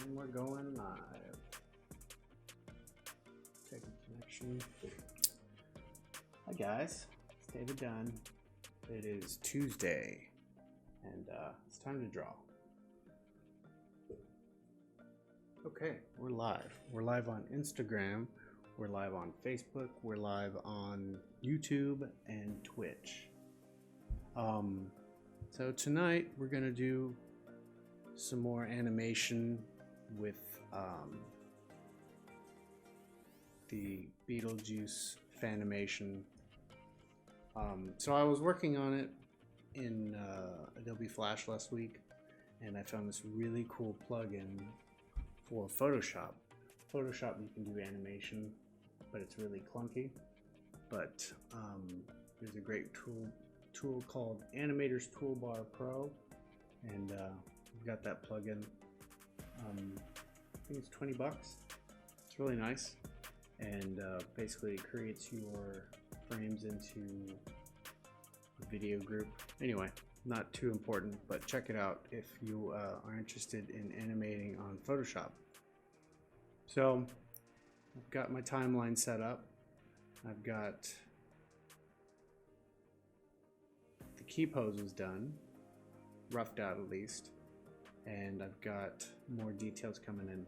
And we're going live. Checking connection. Hi guys, it's David Dunn. It is Tuesday, and it's time to draw. Okay, we're live. We're live on Instagram. We're live on Facebook. We're live on YouTube and Twitch. So tonight we're gonna do some more animation with the Beetlejuice Fanimation. So I was working on it in Adobe Flash last week, and I found this really cool plugin for Photoshop. Photoshop, you can do animation, but it's really clunky. But there's a great tool called Animator's Toolbar Pro, and we've got that plugin. I think it's 20 bucks. It's really nice, and basically it creates your frames into a video group. Anyway, not too important, but check it out if you are interested in animating on Photoshop. So I've got my timeline set up. I've got the key poses done, roughed out at least, and I've got more details coming in.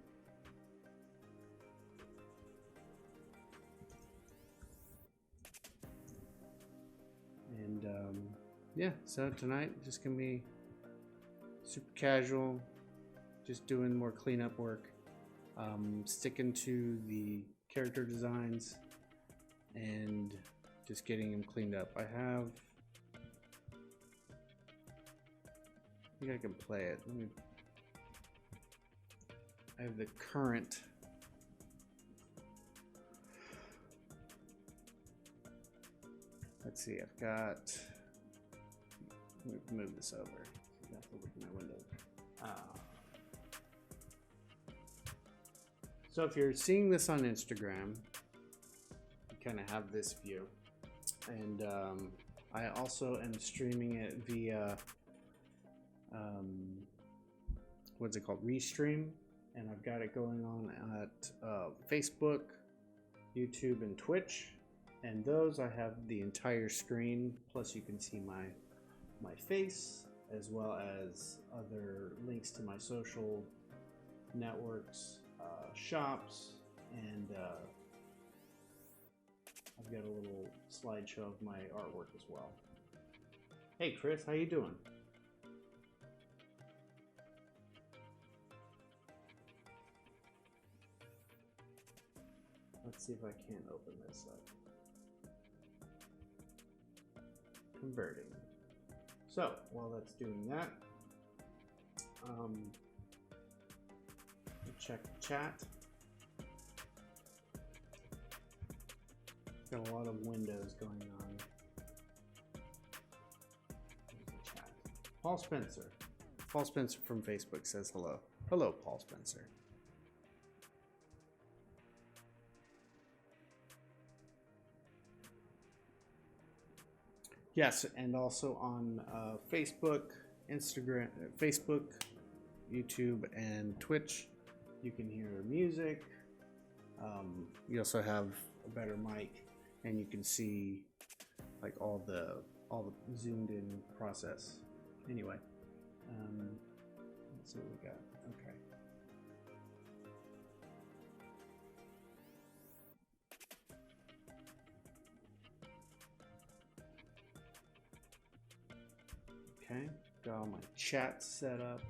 And yeah, so tonight just gonna be super casual, just doing more cleanup work, sticking to the character designs and just getting them cleaned up. I think I can play it. I have the current let's see, I've got, let me move this over. I have to look at my window. So if you're seeing this on Instagram, you kind of have this view. And I also am streaming it via, what's it called? Restream. And I've got it going on at Facebook, YouTube, and Twitch. And those I have the entire screen, plus you can see my face, as well as other links to my social networks, shops, and I've got a little slideshow of my artwork as well. Hey Chris, how you doing? Let's see if I can't open this up. Converting. So while that's doing that, check the chat. Got a lot of windows going on. There's the chat. Paul Spencer. Paul Spencer from Facebook says hello. Hello, Paul Spencer. Yes, and also on Facebook, Instagram, Facebook, YouTube, and Twitch, you can hear music. You also have a better mic, and you can see like all the zoomed in process. Anyway, let's see what we got. Okay. Okay, got all my chat set up.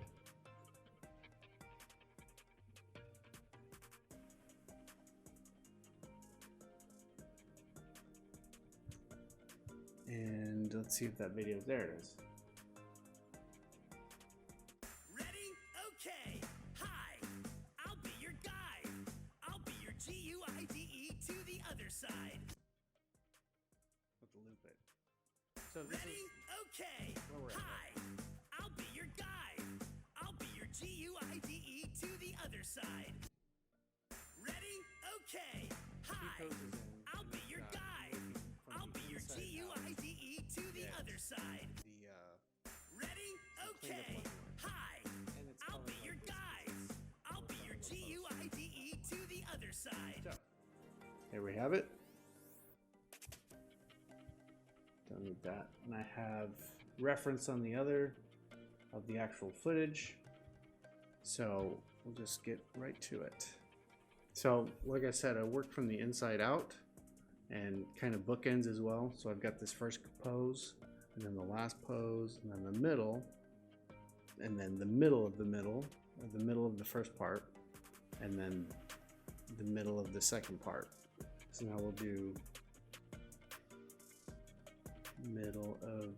And let's see if that video, there it is. Ready? Okay. Hi, I'll be your guide. I'll be your GUIDE to the other side. Let's loop it. So this Ready? Okay. where we're at. Hi, I'll be your guide. I'll be your GUIDE to the other side. Ready? Okay. Hi, I'll be your guide. I'll be your GUIDE to the other side. Ready? Okay. Hi, I'll be your guide. I'll be side. So, here we have it. Don't need that. And I have reference on the other of the actual footage. So we'll just get right to it. So like I said, I worked from the inside out and kind of bookends as well. So I've got this first pose, and then the last pose, and then the middle, and then the middle of the middle, or the middle of the first part, and then the middle of the second part. So now we'll do middle of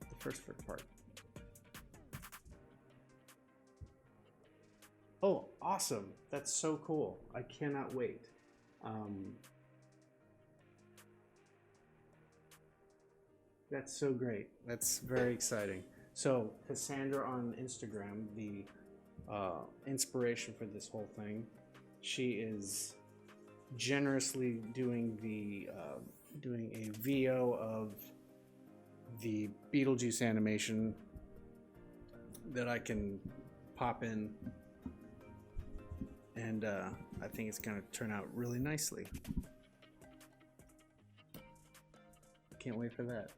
the first part. Oh, awesome. That's so cool. I cannot wait. That's so great. That's very exciting. So Cassandra on Instagram, the inspiration for this whole thing, she is generously doing a VO of the Beetlejuice animation that I can pop in, and I think it's going to turn out really nicely. Can't wait for that.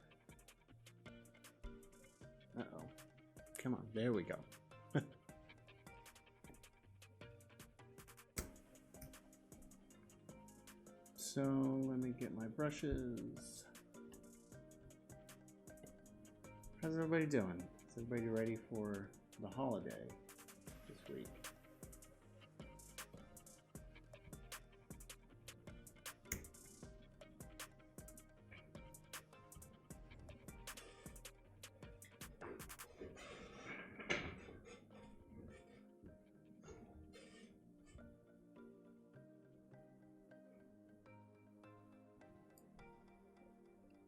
Uh-oh. Come on, there we go. So let me get my brushes. How's everybody doing? Is everybody ready for the holiday this week?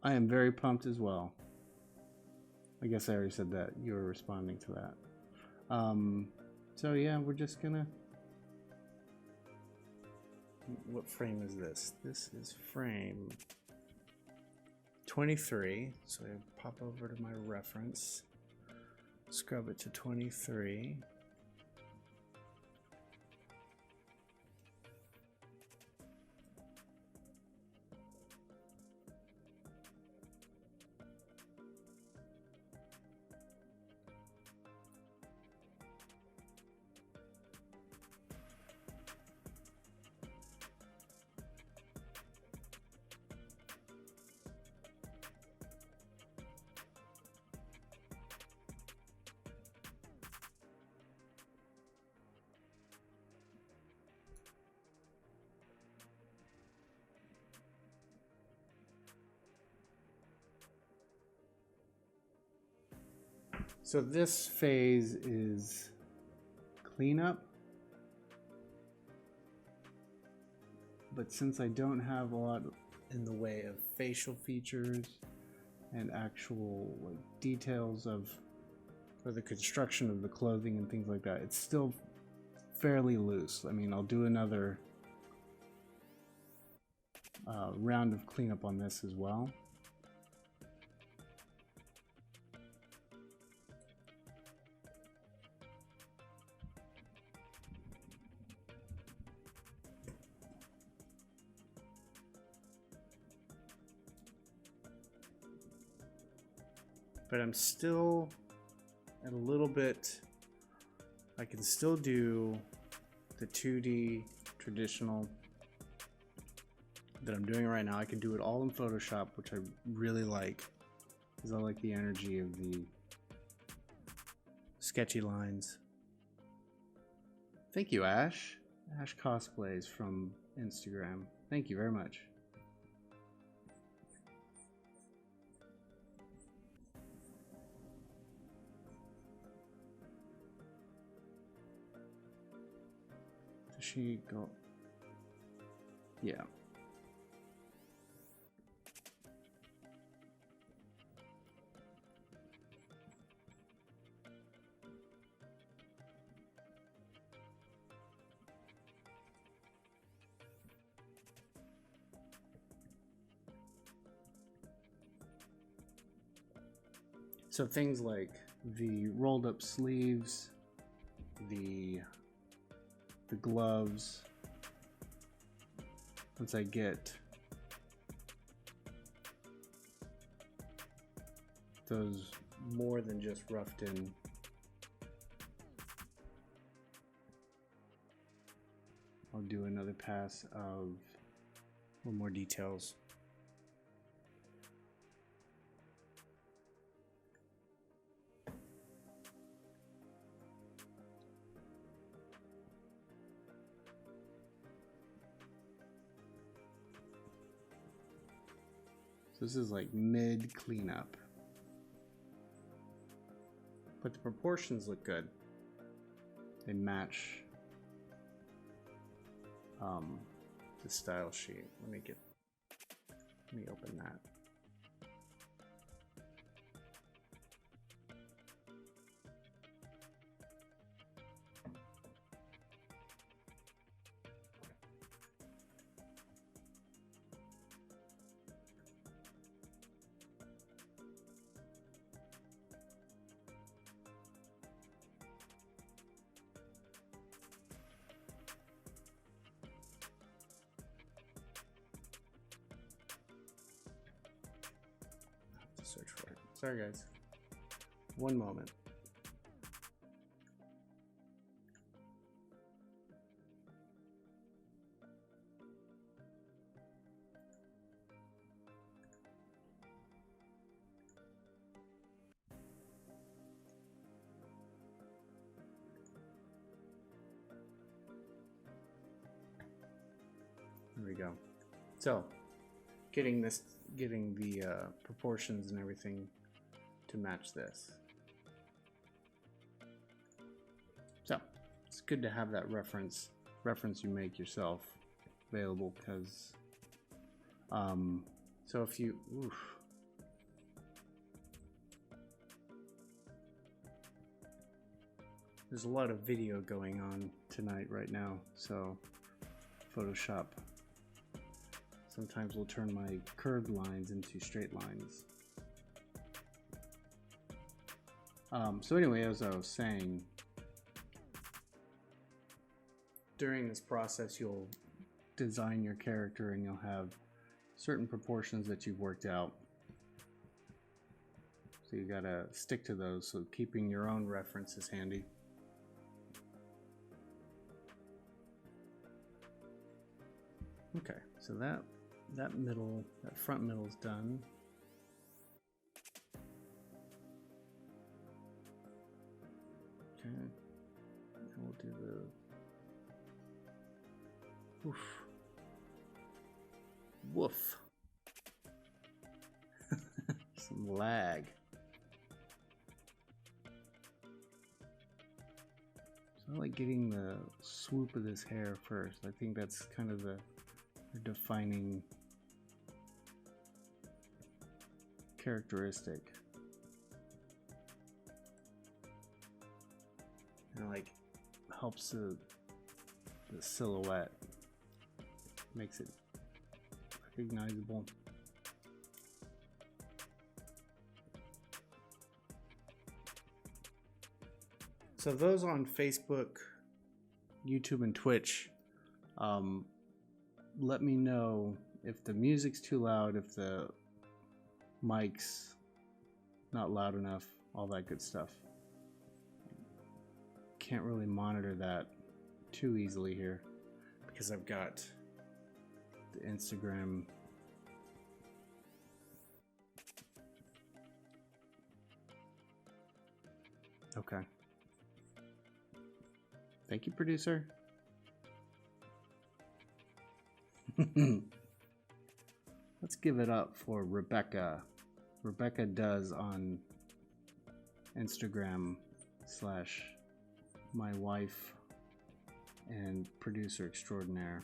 I am very pumped as well. I guess I already said that. You were responding to that. So yeah, we're just gonna... What frame is this? This is frame 23. So I pop over to my reference, scrub it to 23. So this phase is cleanup, but since I don't have a lot in the way of facial features and actual like details of for the construction of the clothing and things like that, it's still fairly loose. I mean, I'll do another round of cleanup on this as well. But I'm still at a little bit, I can still do the 2D traditional that I'm doing right now. I can do it all in Photoshop, which I really like, because I like the energy of the sketchy lines. Thank you, Ash. Ash Cosplays from Instagram. Thank you very much. Does she go? Yeah. So things like the rolled up sleeves, the gloves, once I get those more than just roughed in, I'll do another pass of a little more details. So this is like mid cleanup, but the proportions look good. They match the style sheet. Let me open that. Search for it. Sorry guys. One moment. There we go. So, getting the proportions and everything to match this. So it's good to have that reference you make yourself available, because so if you there's a lot of video going on tonight right now, so Photoshop sometimes will turn my curved lines into straight lines. So anyway, as I was saying, during this process you'll design your character and you'll have certain proportions that you've worked out. So you gotta stick to those, so keeping your own reference is handy. Okay, so that front middle is done. Okay, and we'll do the woof. Some lag. So I like getting the swoop of this hair first. I think that's kind of the defining characteristic. And like helps the silhouette, makes it recognizable. So those on Facebook, YouTube, and Twitch, let me know if the music's too loud, if the mic's not loud enough, all that good stuff. Can't really monitor that too easily here because I've got the Instagram okay. Thank you, producer. Let's give it up for Rebecca. Rebecca Does on Instagram / my wife and producer extraordinaire.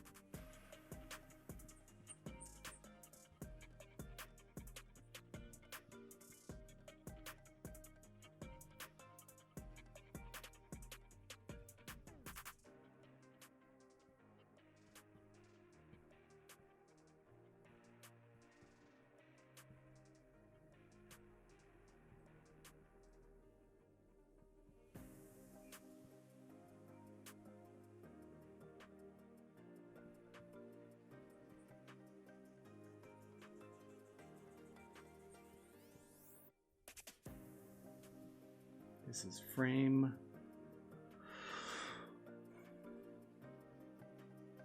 This is frame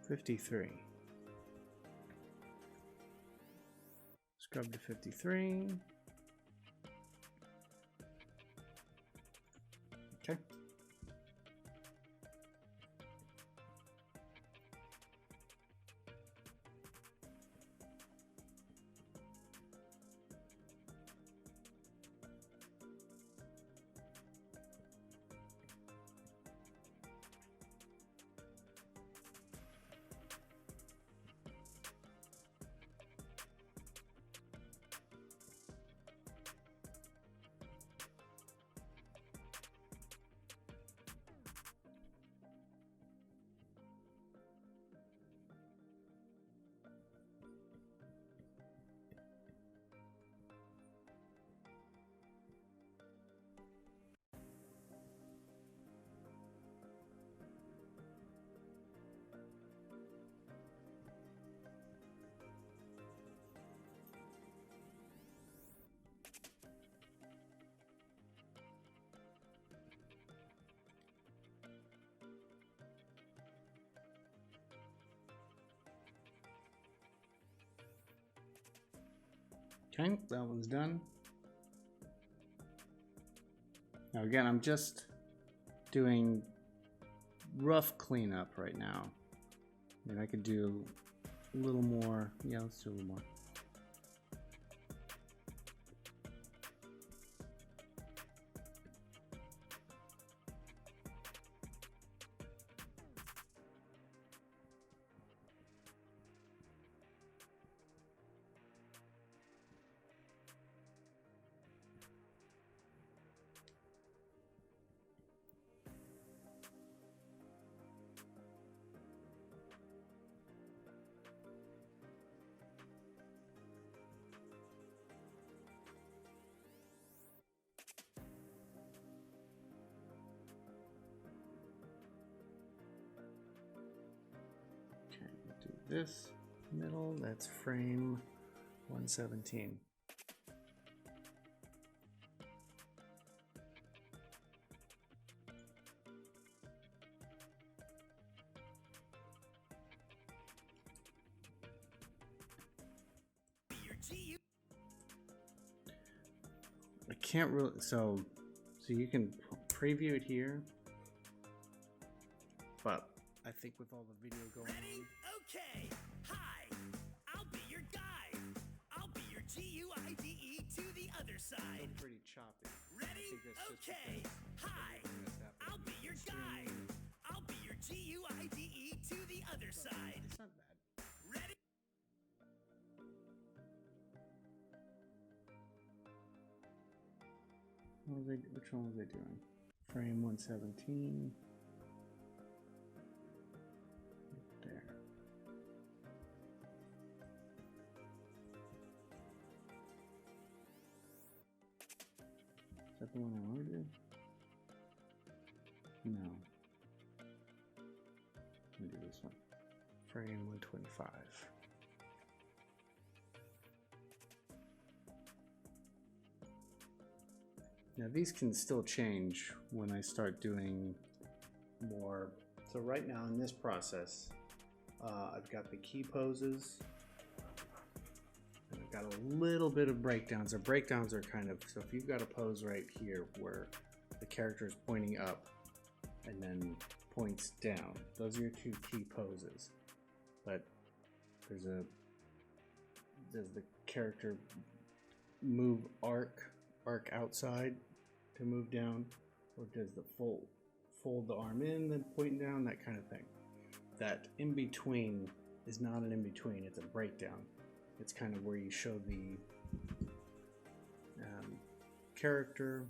53. Scrub to 53. Okay. Okay, that one's done. Now again, I'm just doing rough cleanup right now. I mean, I could do a little more. Yeah, let's do a little more. This middle, that's frame 117. I can't really, so you can preview it here, but I think with all the video going on. Okay, hi, I'll be your guide. I'll be your GUIDE to the other side. Still pretty choppy. Ready? Okay, hi, I'll be your guide. I'll be your GUIDE to the other side. It's not bad. Ready? Which one was I doing? Frame 117. There. Is that the one I ordered? No. Let me do this one. Frame 125. Now these can still change when I start doing more. So right now in this process, I've got the key poses, and I've got a little bit of breakdowns. The breakdowns are kind of, so if you've got a pose right here where the character is pointing up and then points down, those are your two key poses. But does the character move arc outside to move down, or does the fold the arm in then point down, that kind of thing? That in between is not an in between, it's a breakdown. It's kind of where you show the character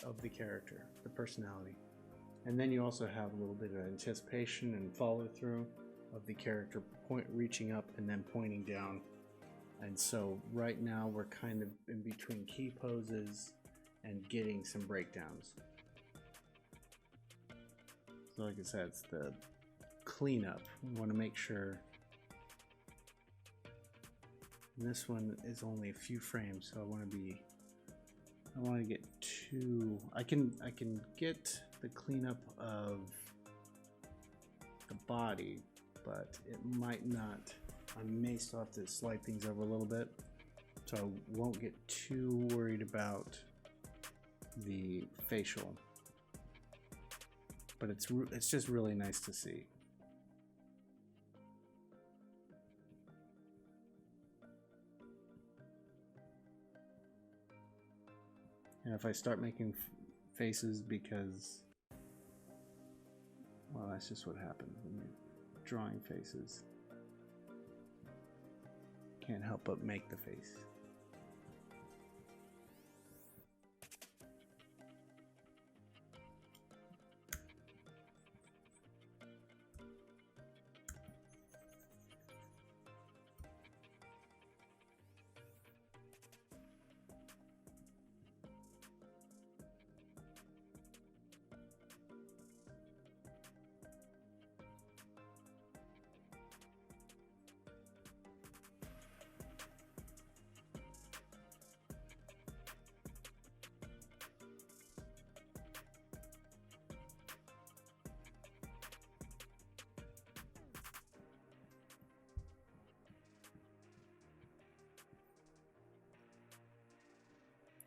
of the character, the personality, and then you also have a little bit of anticipation and follow through of the character reaching up and then pointing down. And so right now we're kind of in between key poses and getting some breakdowns. So like I said, it's the cleanup. We want to make sure. And this one is only a few frames, so I want to be I don't want to get too. I can get the cleanup of the body, but it might not. I may still have to slide things over a little bit, so I won't get too worried about the facial. But it's just really nice to see. And if I start making faces because, well, that's just what happens when you're drawing faces. Can't help but make the face.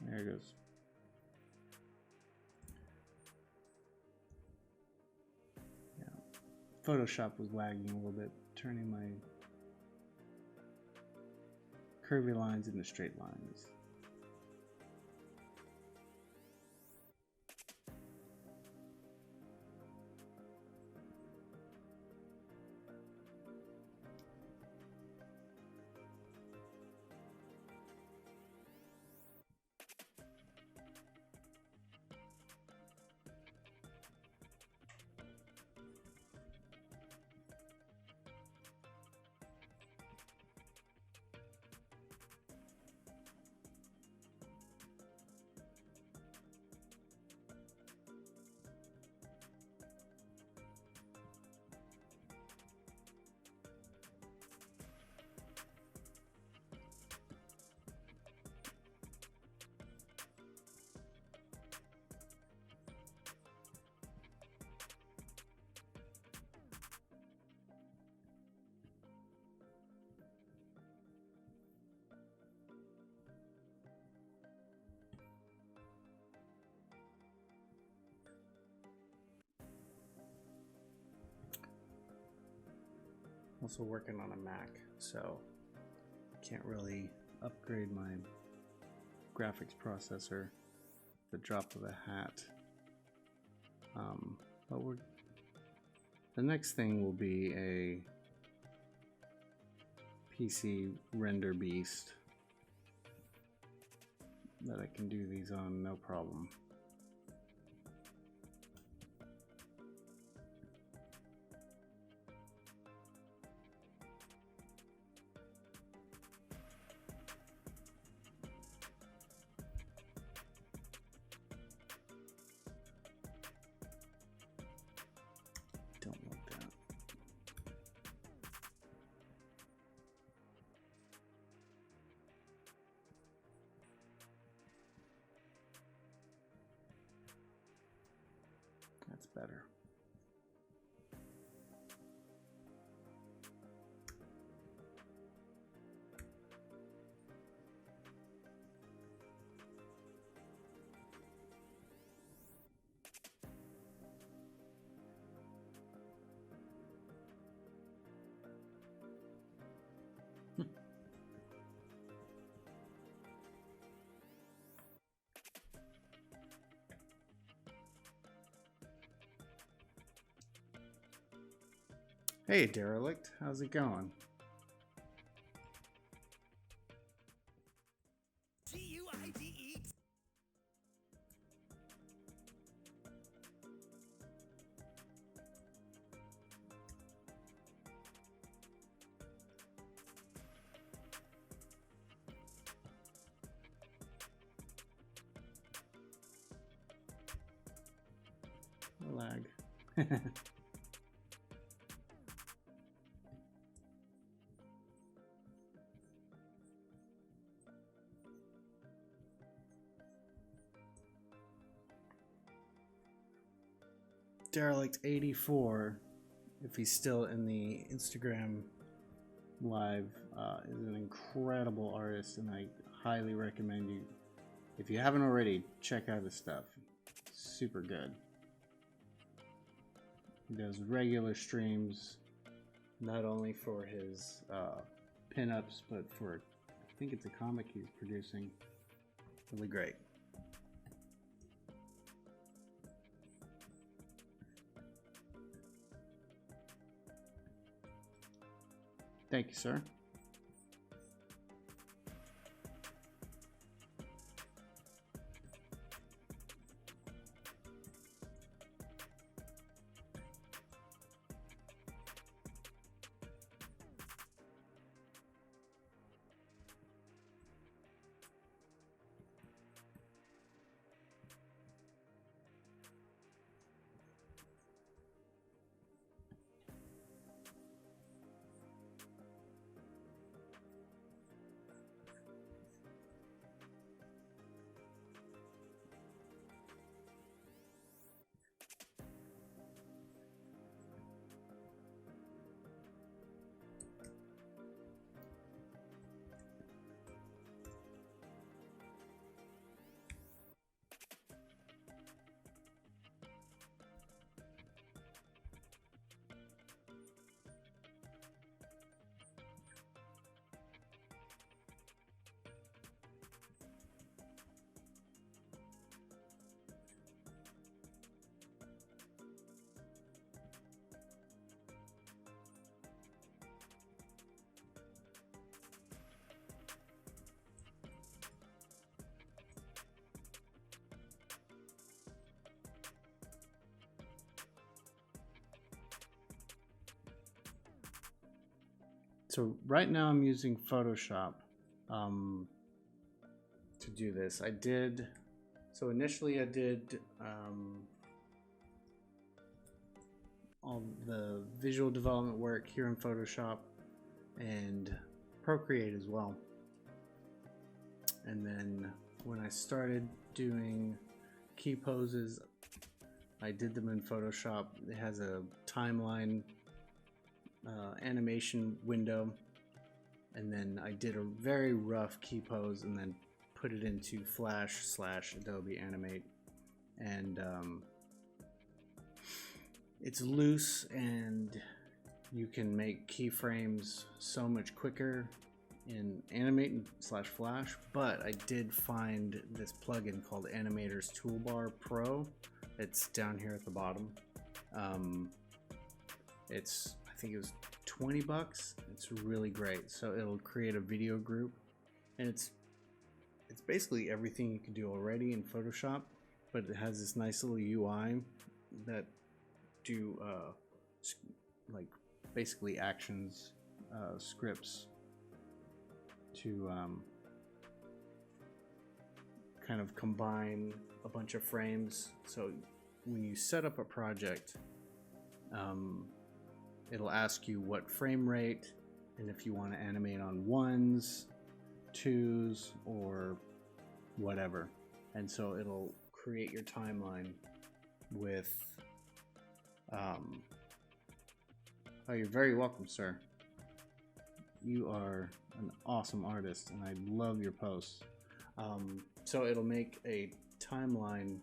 There it goes. Yeah, Photoshop was lagging a little bit, turning my curvy lines into straight lines. Also working on a Mac, so can't really upgrade my graphics processor the drop of a hat. But the next thing will be a PC render beast that I can do these on no problem. That's better. Hey, Derelict, how's it going? G-U-I-D-E. Lag. Derelict84, if he's still in the Instagram live, is an incredible artist, and I highly recommend you, if you haven't already, check out his stuff. Super good. He does regular streams, not only for his pinups, but for, I think it's a comic he's producing. Really great. Thank you, sir. So right now I'm using Photoshop to do this. So initially I did all the visual development work here in Photoshop and Procreate as well. And then when I started doing key poses, I did them in Photoshop. It has a timeline animation window, and then I did a very rough key pose and then put it into Flash/Adobe Animate, and it's loose and you can make keyframes so much quicker in Animate/Flash. But I did find this plugin called Animator's Toolbar Pro. It's down here at the bottom. I think it was 20 bucks. It's really great. So it'll create a video group, and it's basically everything you can do already in Photoshop, but it has this nice little UI that do like basically actions, scripts to kind of combine a bunch of frames. So when you set up a project, it'll ask you what frame rate, and if you want to animate on 1s, 2s, or whatever. And so it'll create your timeline with oh, you're very welcome, sir. You are an awesome artist, and I love your posts. So it'll make a timeline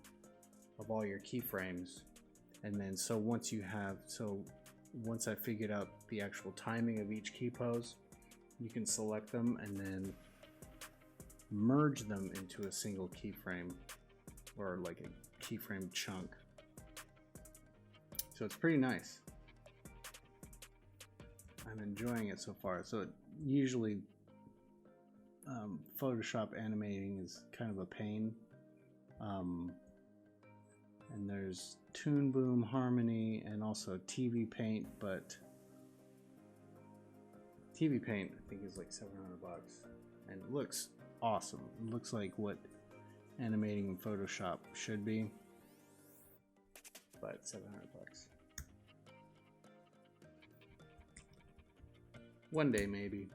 of all your keyframes, and then once I figured out the actual timing of each key pose, you can select them and then merge them into a single keyframe, or like a keyframe chunk. So it's pretty nice. I'm enjoying it so far. So usually Photoshop animating is kind of a pain. And there's Toon Boom, Harmony, and also TV Paint, but TV Paint I think is like 700 bucks, and it looks awesome. It looks like what animating in Photoshop should be, but 700 bucks. One day maybe,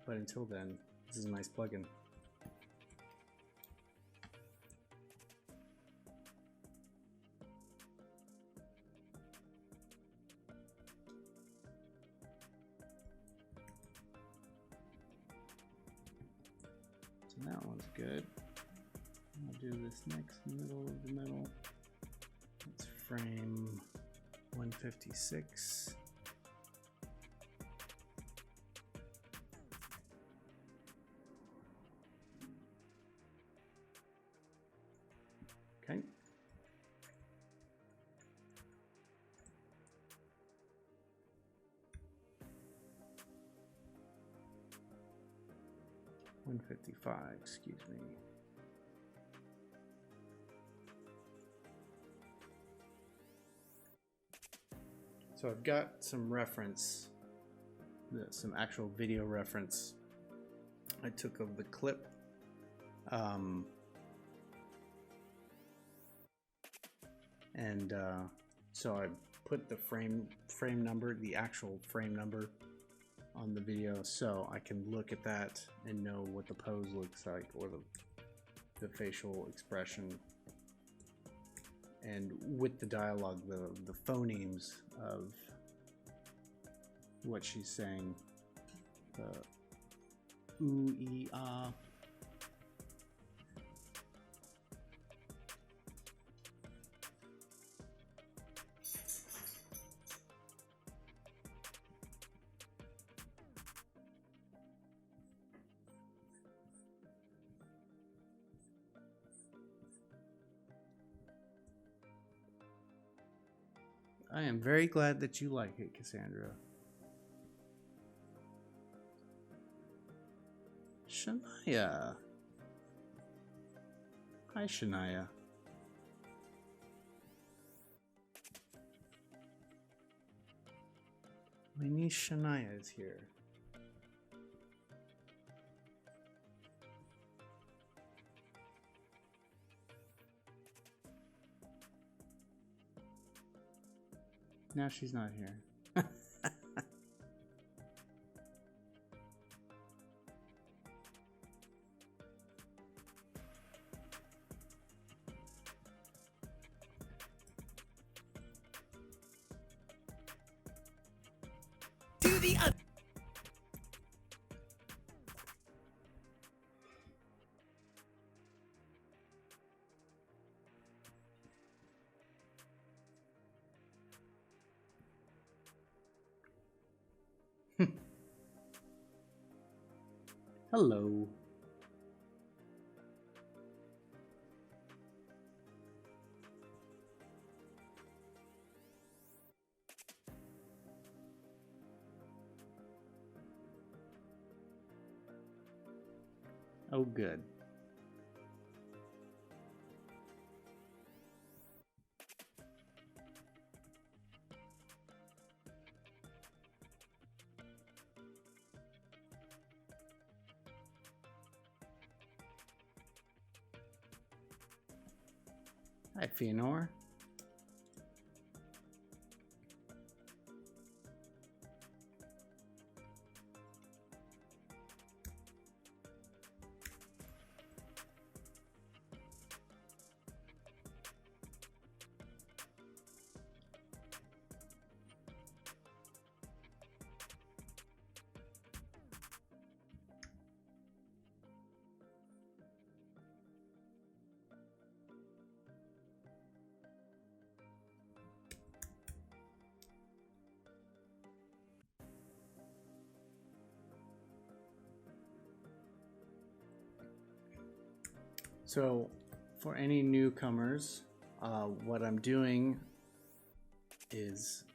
but until then, this is a nice plugin. That one's good. I'll do this next middle of the middle. Let's frame 156. Okay. $155, excuse me. So I've got some reference, some actual video reference I took of the clip. So I put the frame number, the actual frame number, on the video, so I can look at that and know what the pose looks like, or the facial expression, and with the dialogue, the phonemes of what she's saying, the ooh, ee, ah. I am very glad that you like it, Cassandra. Shania. Hi, Shania. My niece Shania is here. Now she's not here. To the other. Hello. Oh, good. Hi, Fëanor. So, for any newcomers, what I'm doing is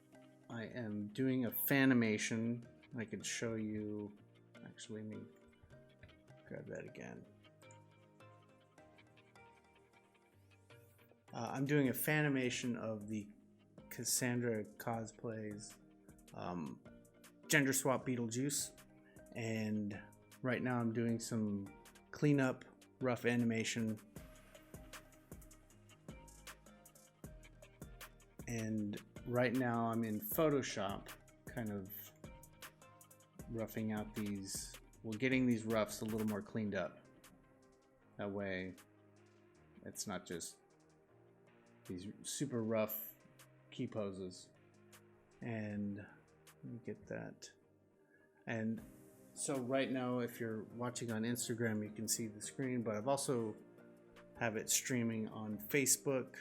I am doing a fanimation. I could show you. Actually, let me grab that again. I'm doing a fanimation of the Cassandra cosplays gender swap Beetlejuice, and right now I'm doing some cleanup, rough animation, and right now I'm in Photoshop, kind of roughing out these, well, getting these roughs a little more cleaned up. That way it's not just these super rough key poses. And let me get that. And So right now, if you're watching on Instagram, you can see the screen, but I've also have it streaming on Facebook,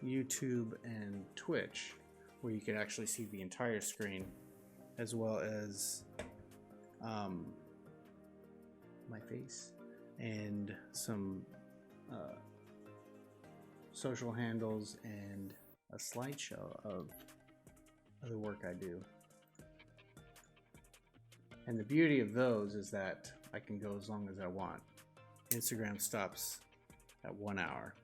YouTube, and Twitch, where you can actually see the entire screen, as well as my face and some social handles and a slideshow of the work I do. And the beauty of those is that I can go as long as I want. Instagram stops at 1 hour.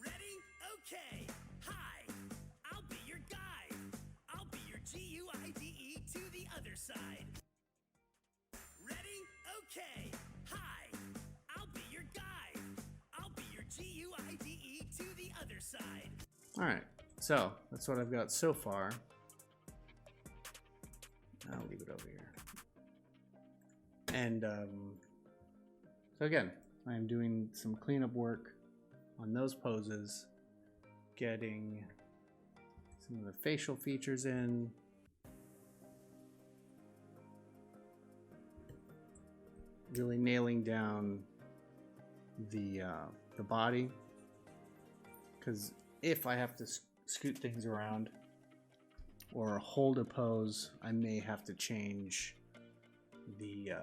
Ready? Okay. Hi, I'll be your guide. I'll be your GUIDE to the other side. Ready? Okay. Hi, I'll be your guide. I'll be your GUIDE to the other side. Alright, so that's what I've got so far. I'll leave it over here. And so again, I'm doing some cleanup work on those poses, getting some of the facial features in, really nailing down the body, because if I have to scoot things around or hold a pose, I may have to change the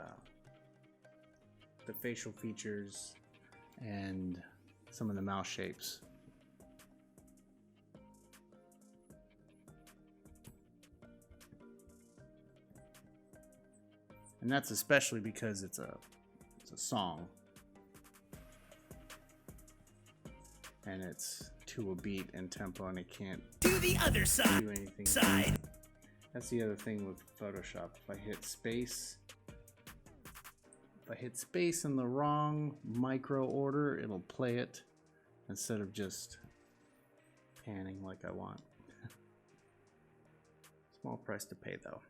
facial features and some of the mouth shapes. And that's especially because it's a song, and it's to a beat and tempo, and it can't To the other side. do anything. Side. That's the other thing with Photoshop. If I hit space in the wrong micro order, it'll play it instead of just panning like I want. Small price to pay though.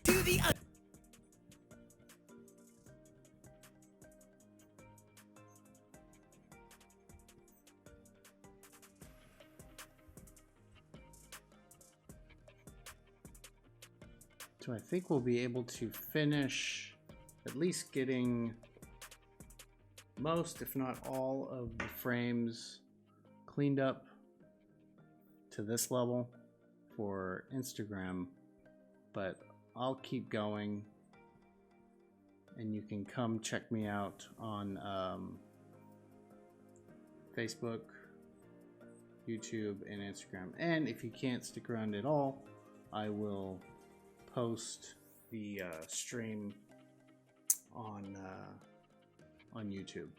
To the other. So I think we'll be able to finish at least getting most, if not all, of the frames cleaned up to this level for Instagram, but I'll keep going, and you can come check me out on Facebook, YouTube, and Instagram. And if you can't stick around at all, I will post the stream on YouTube.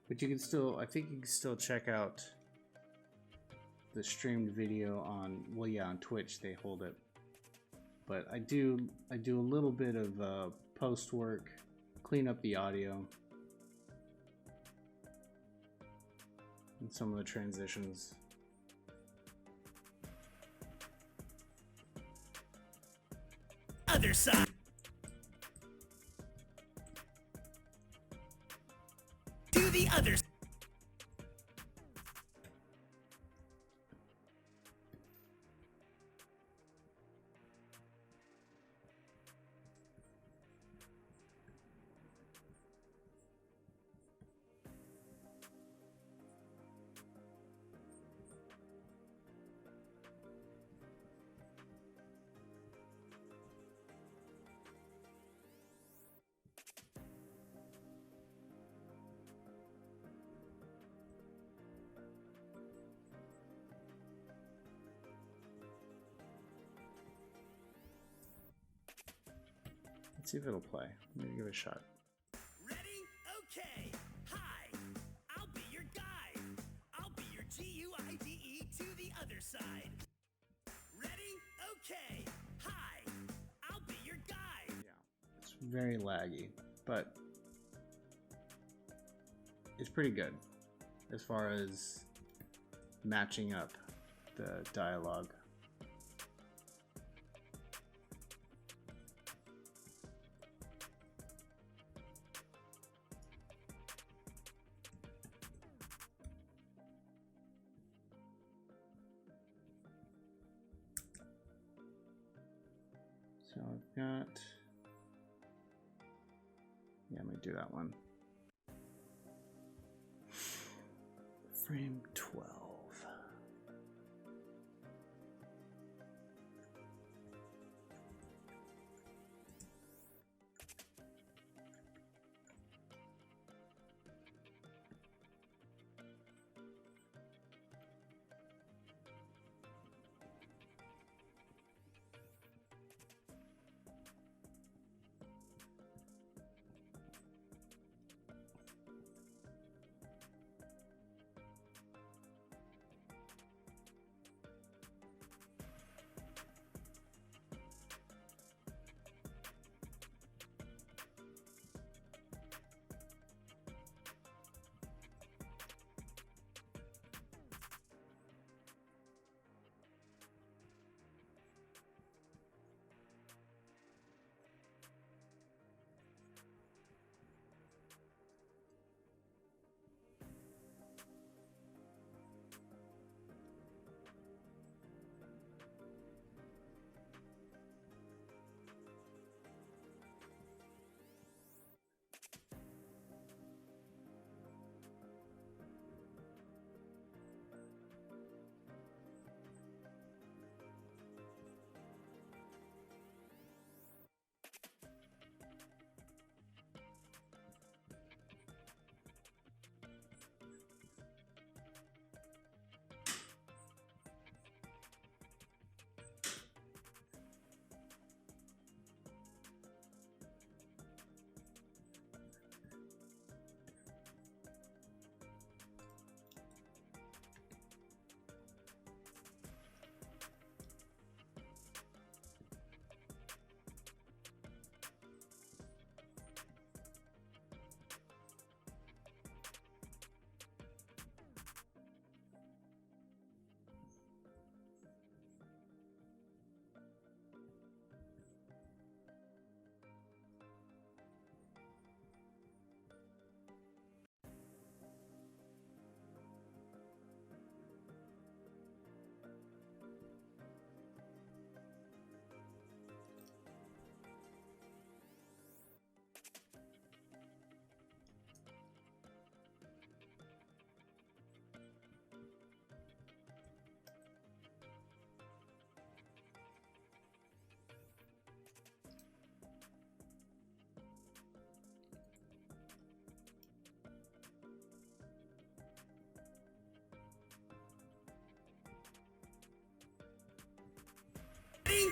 But you can still, I think you can still check out the streamed video on, well, yeah, on Twitch they hold it. But I do a little bit of post work, clean up the audio and some of the transitions. Other side. To the other side. Let's see if it'll play. Maybe give it a shot. Ready? Okay. side. Ready? Okay. Hi, I'll be your guide. Yeah, it's very laggy, but it's pretty good as far as matching up the dialogue. So I've got, yeah, let me do that one. Frame 12. Ready?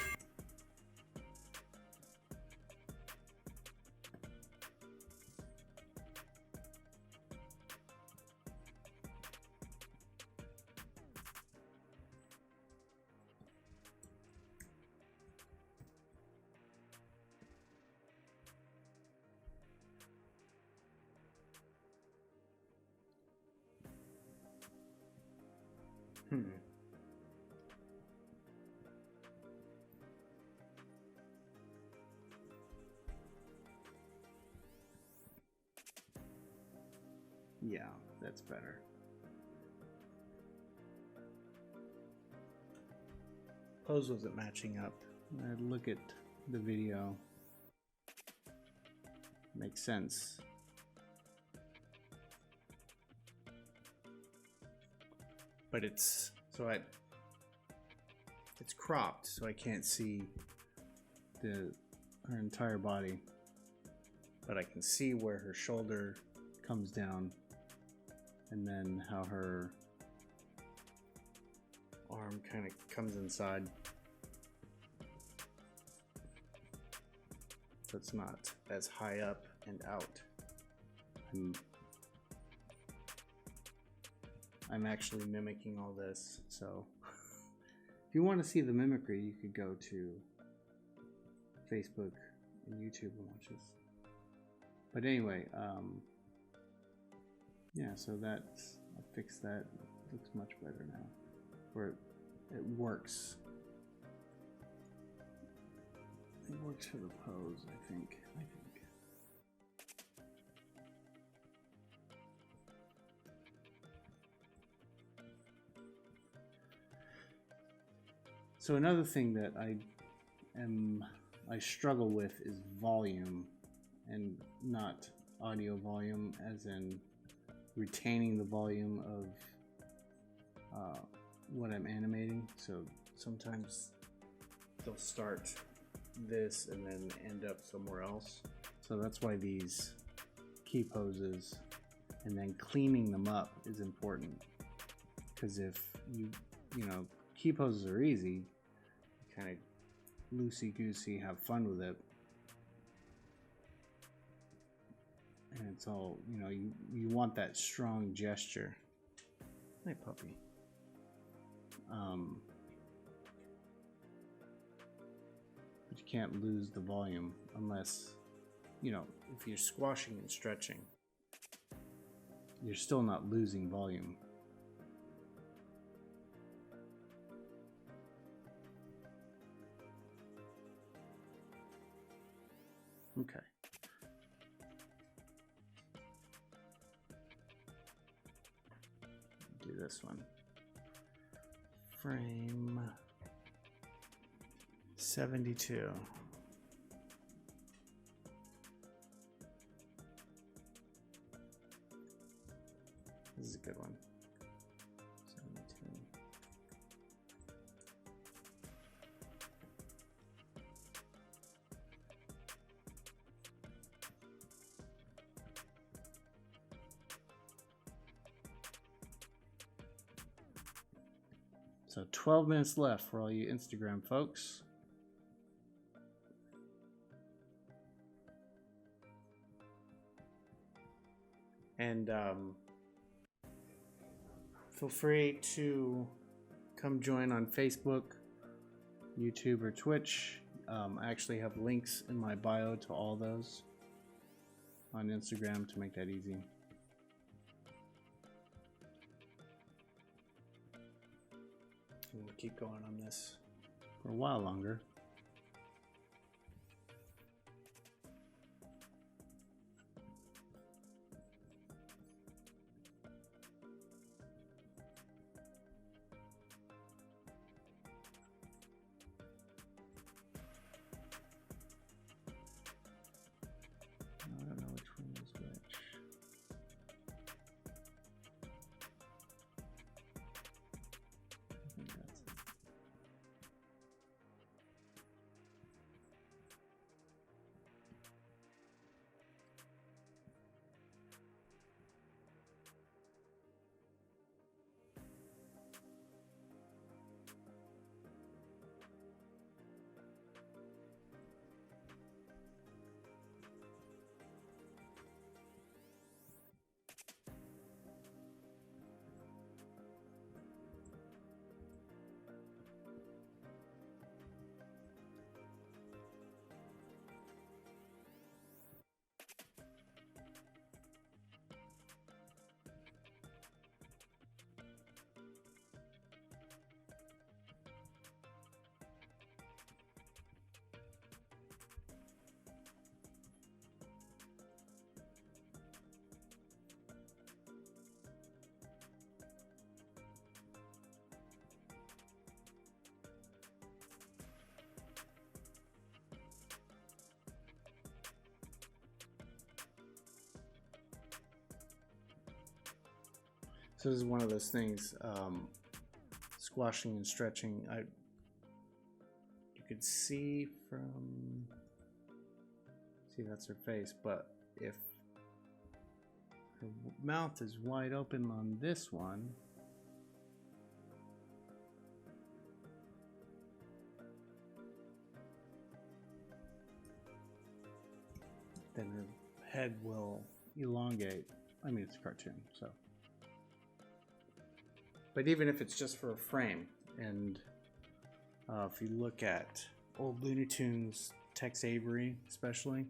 Yeah, that's better. Pose wasn't matching up. I'd look at the video. Makes sense. But it's cropped, so I can't see her entire body. But I can see where her shoulder comes down, and then how her arm kind of comes inside. So it's not as high up and out. I'm actually mimicking all this, so you want to see the mimicry, you could go to Facebook and YouTube and watch this. But anyway, yeah, so I fixed that. It looks much better now. Where it works. It works for the pose, I think. So another thing that I struggle with is volume, and not audio volume, as in retaining the volume of what I'm animating. So sometimes they'll start this and then end up somewhere else. So that's why these key poses and then cleaning them up is important. Because if you know, key poses are easy, kind of loosey-goosey, have fun with it. And it's all, you know, you want that strong gesture. Hey, puppy. But you can't lose the volume unless, you know, if you're squashing and stretching, you're still not losing volume. Okay. Do this one. Frame 72. This is a good one. 72. So 12 minutes left for all you Instagram folks. And feel free to come join on Facebook, YouTube, or Twitch. I actually have links in my bio to all those on Instagram to make that easy. We'll keep going on this for a while longer. I don't know which one is which. I think that's it. So this is one of those things, squashing and stretching. You could see that's her face, but if her mouth is wide open on this one, then her head will elongate. I mean, it's a cartoon, so. But even if it's just for a frame, and If you look at old Looney Tunes, Tex Avery especially,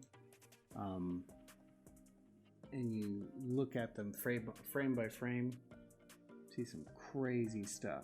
and you look at them frame by frame, see some crazy stuff.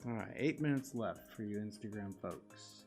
All right, 8 minutes left for you Instagram folks.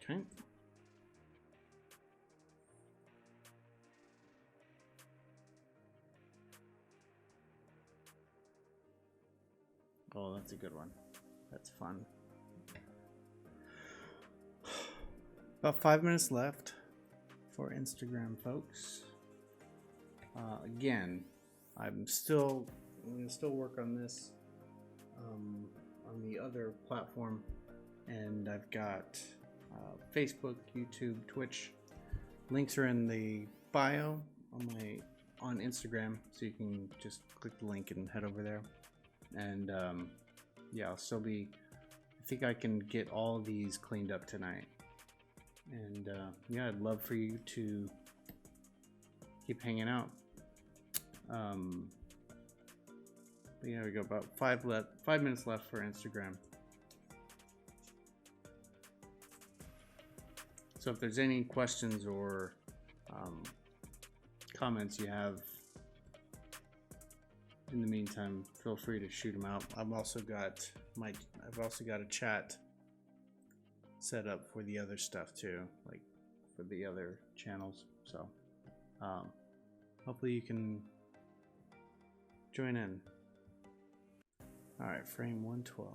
Okay. Oh, that's a good one. That's fun. About 5 minutes left for Instagram folks. Again, I'm gonna still work on this on the other platform, and I've got Facebook, YouTube, Twitch. Links are in the bio on Instagram, so you can just click the link and head over there. And yeah, I'll still be. I think I can get all these cleaned up tonight. And yeah, I'd love for you to keep hanging out. But yeah, we go about 5 minutes left for Instagram. So if there's any questions or comments you have in the meantime, feel free to shoot them out. I've also got a chat set up for the other stuff too, like for the other channels. So hopefully you can join in. All right, frame 112.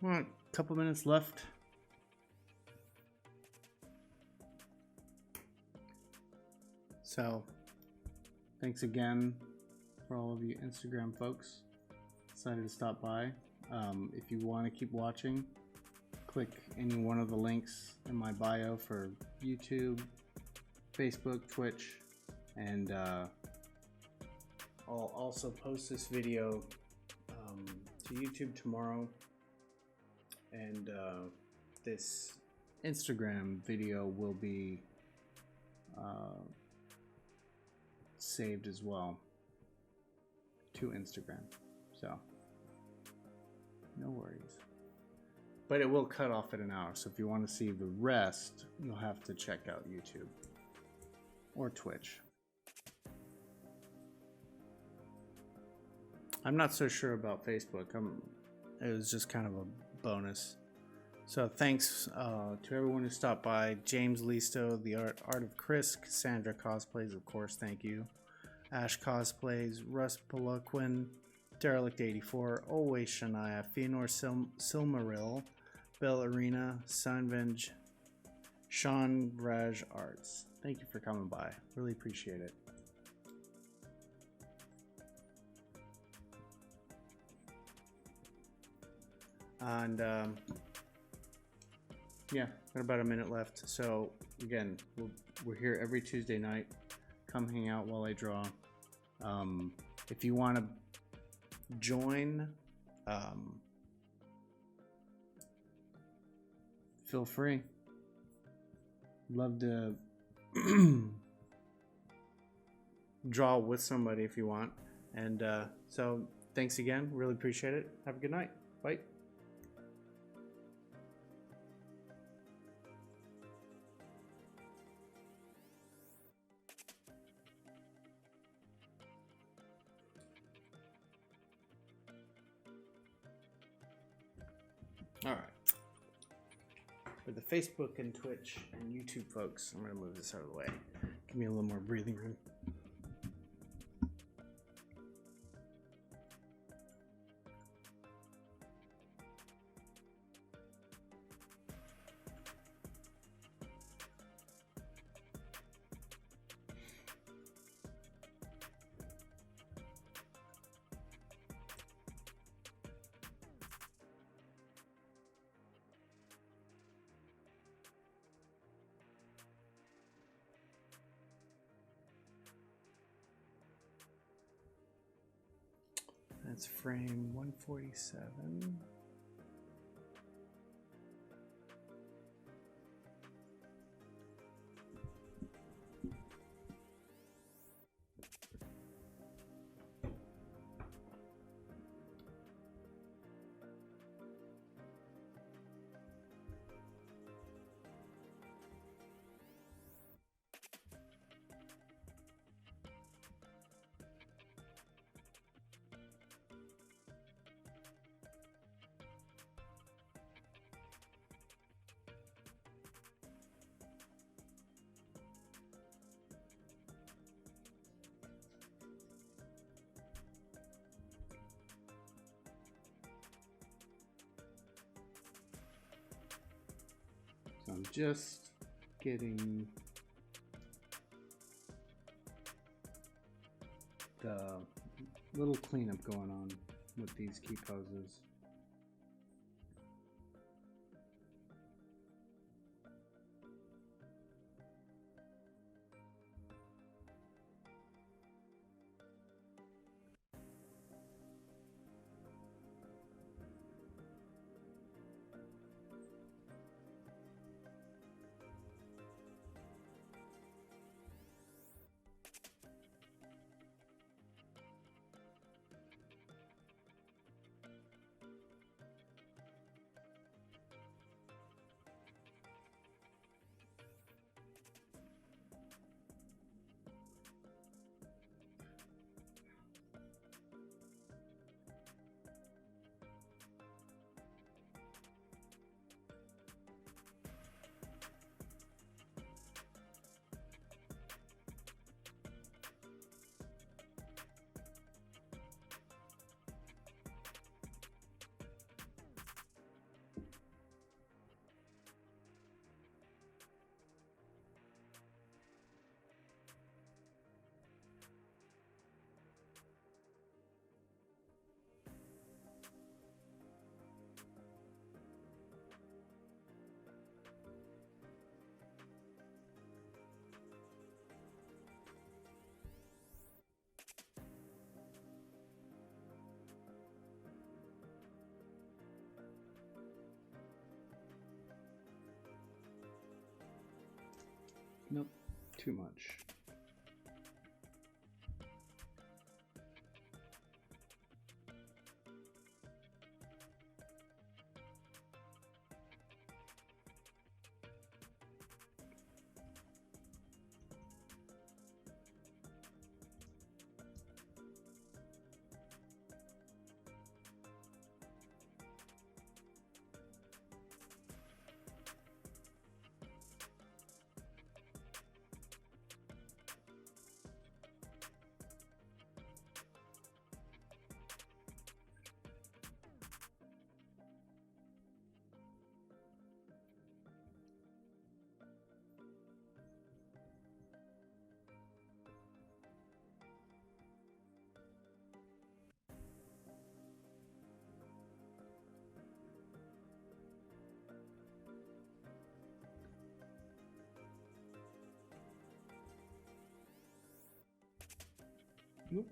All right, couple minutes left. So, thanks again for all of you Instagram folks decided to stop by. If you want to keep watching, click any one of the links in my bio for YouTube, Facebook, Twitch, and I'll also post this video to YouTube tomorrow, and this Instagram video will be saved as well to Instagram, so no worries. But it will cut off at an hour, so if you want to see the rest, you'll have to check out YouTube or Twitch. I'm not so sure about Facebook. It was just kind of a bonus. So thanks to everyone who stopped by. James Listo, The Art of Chris, Cassandra Cosplays, of course, thank you. Ash Cosplays, Russ Poloquin, Derelict84, Always Shania, Fëanor Silmaril, Bell Arena, Sunvenge, Sean Raj Arts. Thank you for coming by. Really appreciate it. And yeah, got about a minute left. So again, we're here every Tuesday night. Come hang out while I draw. If you want to join, feel free. Love to draw with somebody if you want. And so thanks again. Really appreciate it. Have a good night. Bye. All right. For the Facebook and Twitch and YouTube folks, I'm going to move this out of the way. Give me a little more breathing room. That's frame 147. So I'm just getting the little cleanup going on with these key poses. Nope, too much. Nope.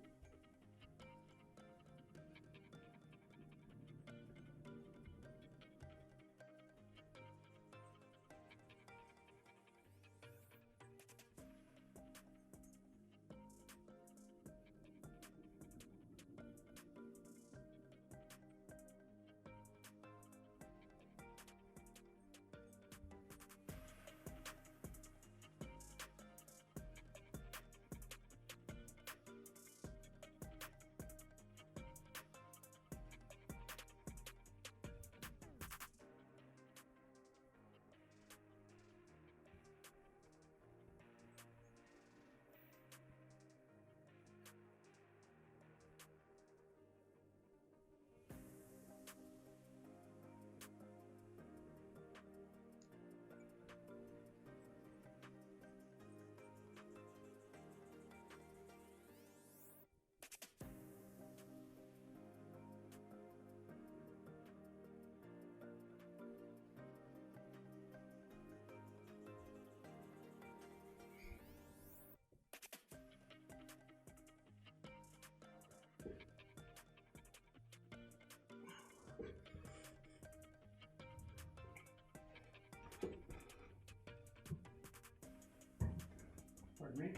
Pardon me.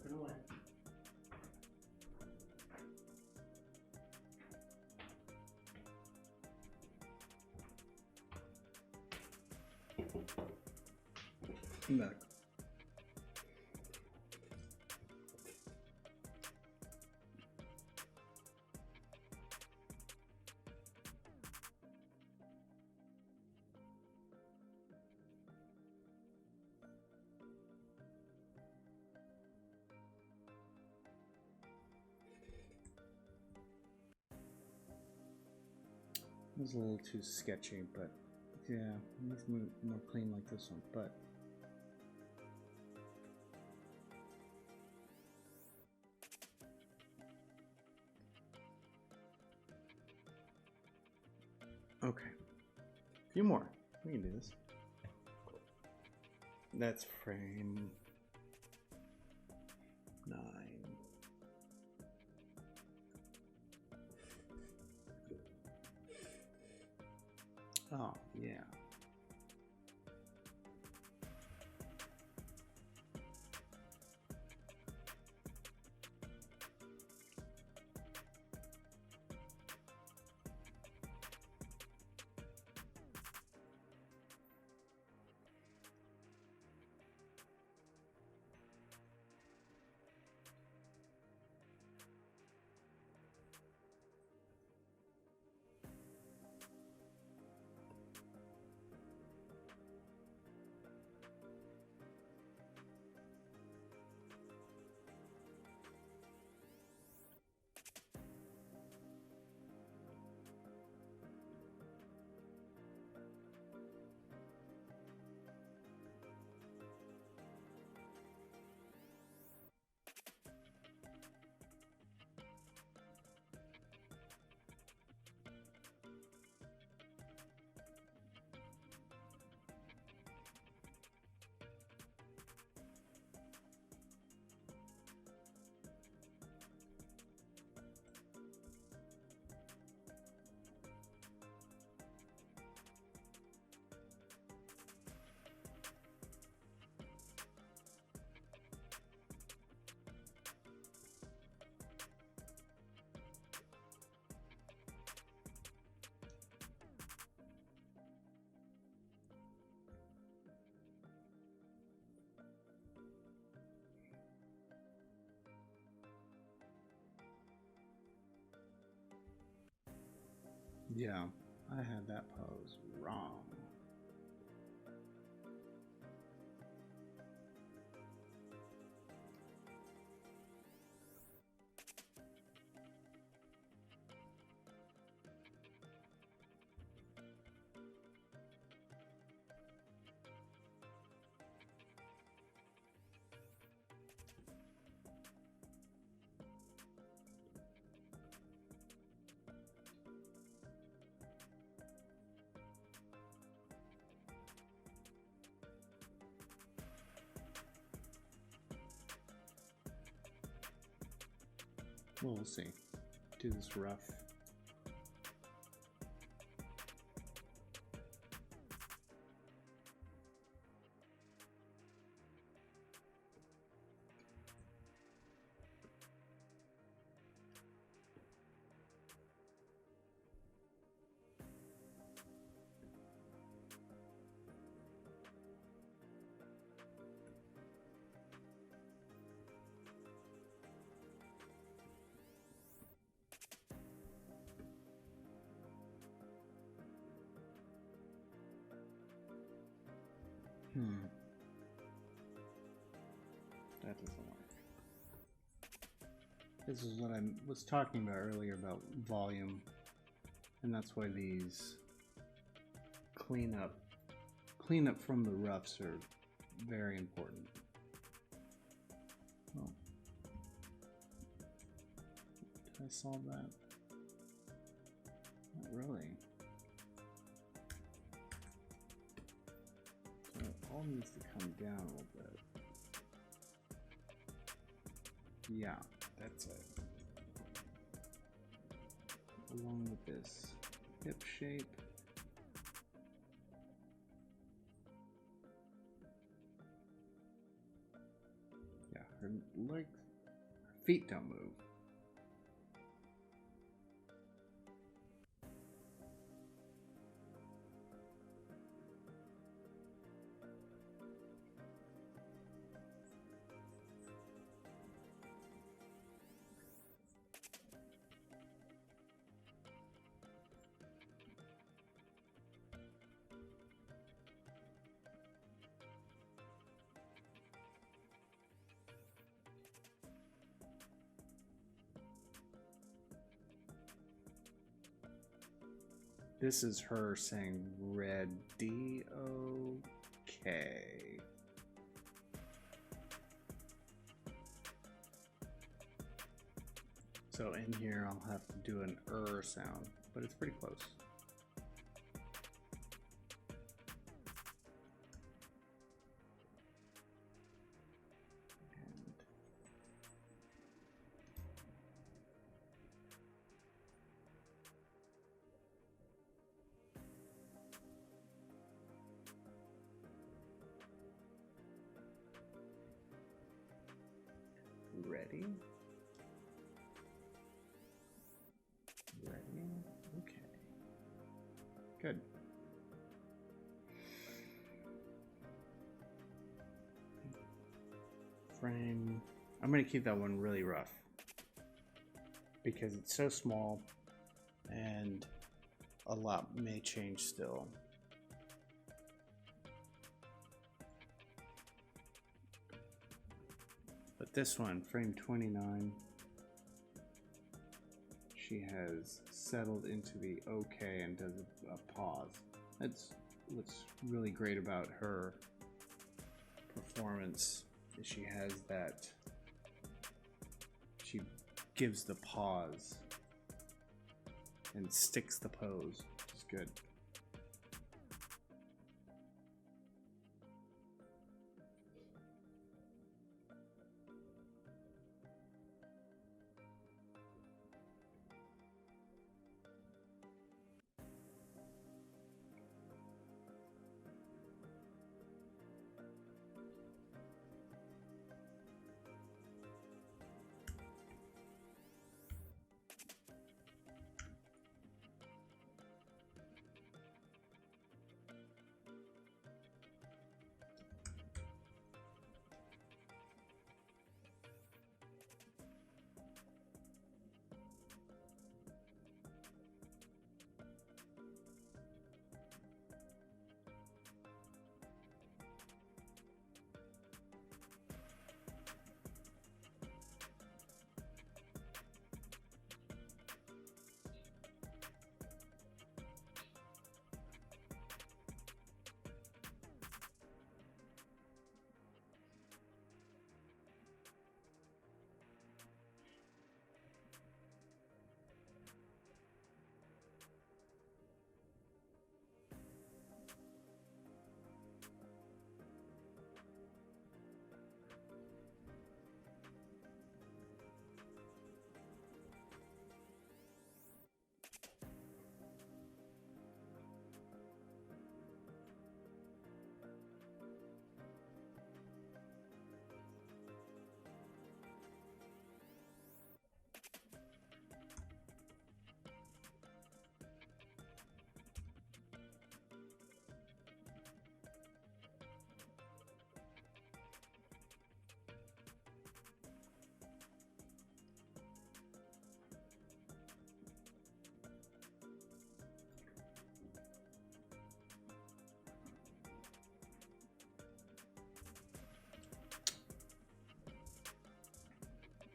Put it away. I'm back. It was a little too sketchy, but yeah, it needs to be more clean like this one, but okay. A few more. We can do this. That's frame 9. Oh, yeah. Yeah, I had that pose wrong. Well, we'll see. Do this rough. That doesn't work. This is what I was talking about earlier about volume, and that's why these cleanup from the roughs are very important. Oh. Did I solve that? Not really. So it all needs to come down a little bit. Yeah, that's it. Along with this hip shape. Yeah, her legs, her feet don't move. This is her saying ready, okay. So in here I'll have to do an sound, but it's pretty close. Ready? Ready? Okay. Good. Frame. I'm going to keep that one really rough because it's so small and a lot may change still. But this one, frame 29, she has settled into the okay and does a pause. That's what's really great about her performance, is she has that, she gives the pause and sticks the pose, which is good.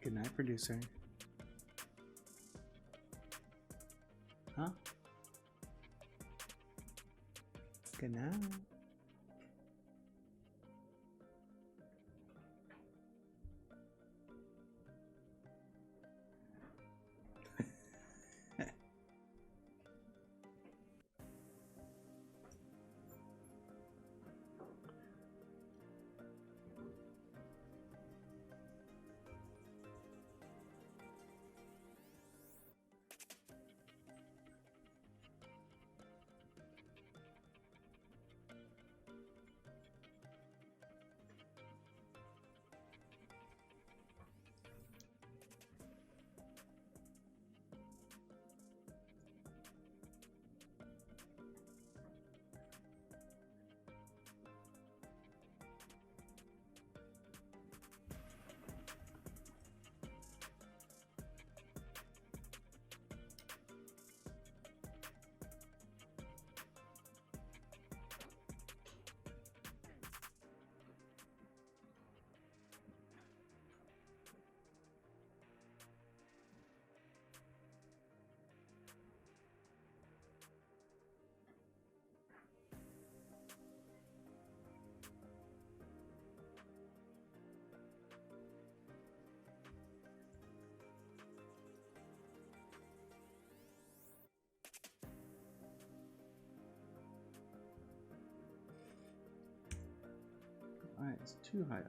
Good night, producer. Huh? Good night. Alright, it's too high up.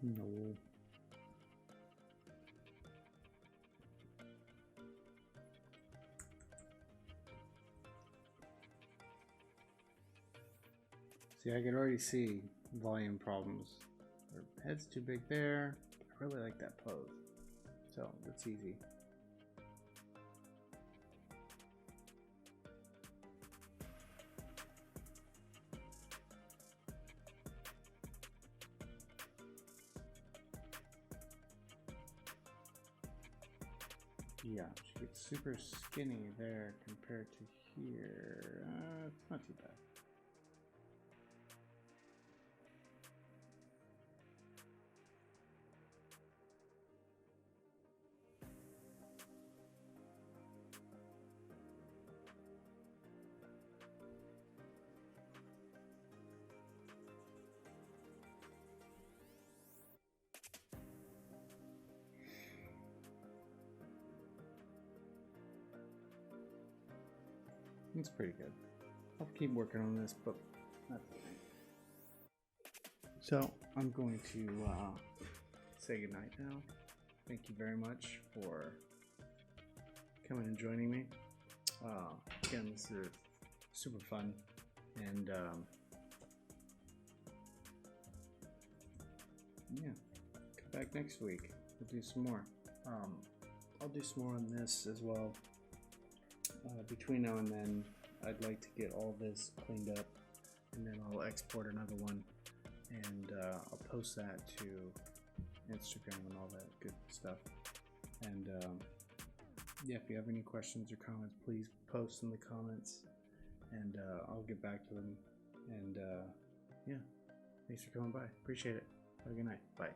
No. See, I could already see volume problems. Her head's too big there. I really like that pose. So, that's easy. Yeah, she gets super skinny there compared to here. It's not too bad. It's pretty good. I'll keep working on this, but that's okay. So I'm going to say goodnight now. Thank you very much for coming and joining me. Again, this is super fun, and yeah, come back next week. We'll do some more. I'll do some more on this as well. Between now and then, I'd like to get all this cleaned up, and then I'll export another one, and I'll post that to Instagram and all that good stuff. And yeah, if you have any questions or comments, please post in the comments, and I'll get back to them. And yeah, thanks for coming by. Appreciate it. Have a good night. Bye.